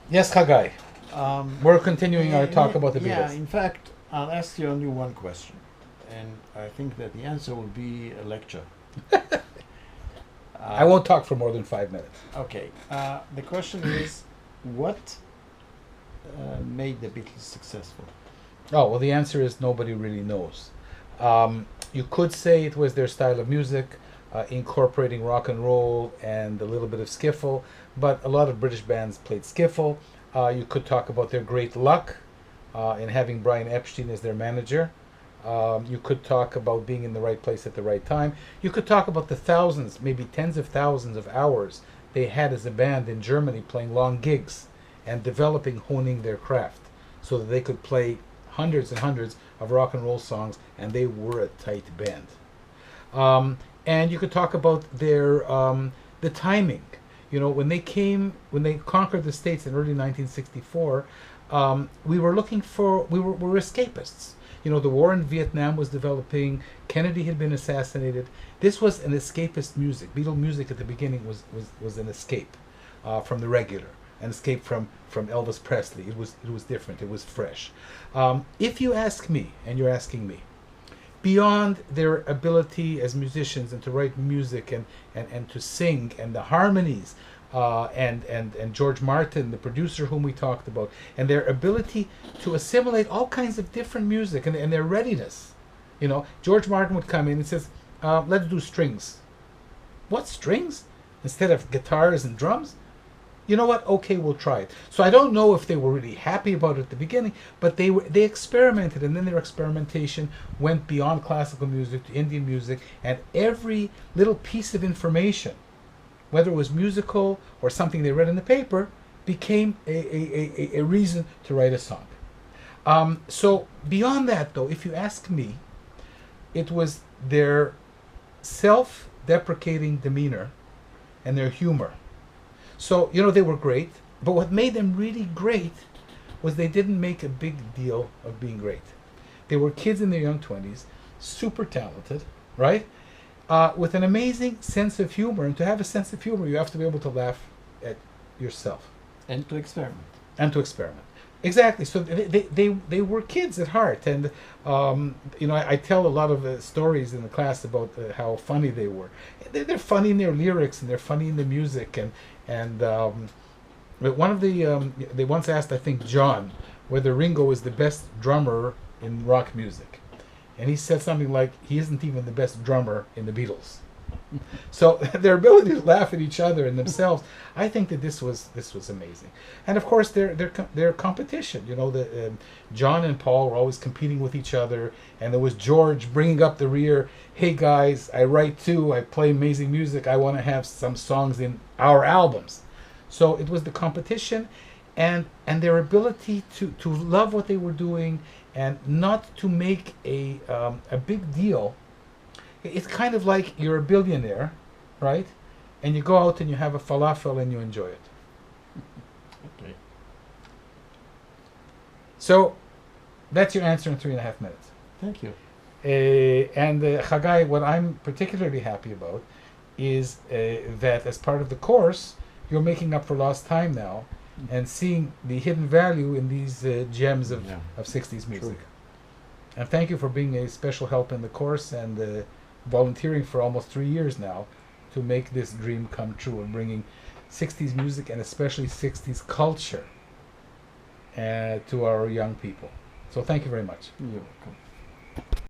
Yes, Hagai. We're continuing our talk about the Yeah, Beatles. in fact, I'll ask you only one question, and I think that the answer will be a lecture. I won't talk for more than 5 minutes. Okay. The question is, what made the Beatles successful? Oh, well, the answer is nobody really knows. You could say it was their style of music, incorporating rock and roll and a little bit of skiffle, but a lot of British bands played skiffle. You could talk about their great luck in having Brian Epstein as their manager. You could talk about being in the right place at the right time. You could talk about the thousands, maybe tens of thousands of hours they had as a band in Germany playing long gigs and developing, honing their craft so that they could play hundreds and hundreds of rock and roll songs, and they were a tight band. And you could talk about their the timing. You know, when they conquered the states in early 1964, we were looking for we were escapists. You know, the war in Vietnam was developing. Kennedy had been assassinated. This was an escapist music. Beatle music at the beginning was an escape from the regular, an escape from Elvis Presley. It was different. It was fresh. If you ask me, and you're asking me, beyond their ability as musicians and to write music and to sing and the harmonies and George Martin, the producer whom we talked about, and their ability to assimilate all kinds of different music and their readiness. You know, George Martin would come in and says, let's do strings. What, strings? Instead of guitars and drums? You know what? Okay, we'll try it. So I don't know if they were really happy about it at the beginning, but they experimented, and then their experimentation went beyond classical music to Indian music, and every little piece of information, whether it was musical or something they read in the paper, became a reason to write a song. So beyond that, though, if you ask me, it was their self-deprecating demeanor and their humor. So, you know, they were great, but what made them really great was they didn't make a big deal of being great. They were kids in their young 20s, super talented, right? With an amazing sense of humor. And to have a sense of humor, you have to be able to laugh at yourself And to experiment. and to experiment. Exactly. So they were kids at heart. And, you know, I tell a lot of stories in the class about how funny they were. They're funny in their lyrics and they're funny in the music. And but one of they once asked, I think, John, whether Ringo was the best drummer in rock music. And he said something like, he isn't even the best drummer in the Beatles. So their ability to laugh at each other and themselves, I think that this was amazing. And of course their competition. You know, the John and Paul were always competing with each other, and there was George bringing up the rear. Hey guys, I write too. I play amazing music. I want to have some songs in our albums. So it was the competition, and their ability to love what they were doing and not to make a big deal. It's kind of like you're a billionaire, right? And you go out and you have a falafel and you enjoy it. Okay. So that's your answer in 3.5 minutes. Thank you. And Hagai, what I'm particularly happy about is that as part of the course, you're making up for lost time now and seeing the hidden value in these gems Yeah. of 60s music. True. And thank you for being a special help in the course and volunteering for almost 3 years now to make this dream come true and bringing 60s music and especially 60s culture to our young people. So thank you very much. You're welcome.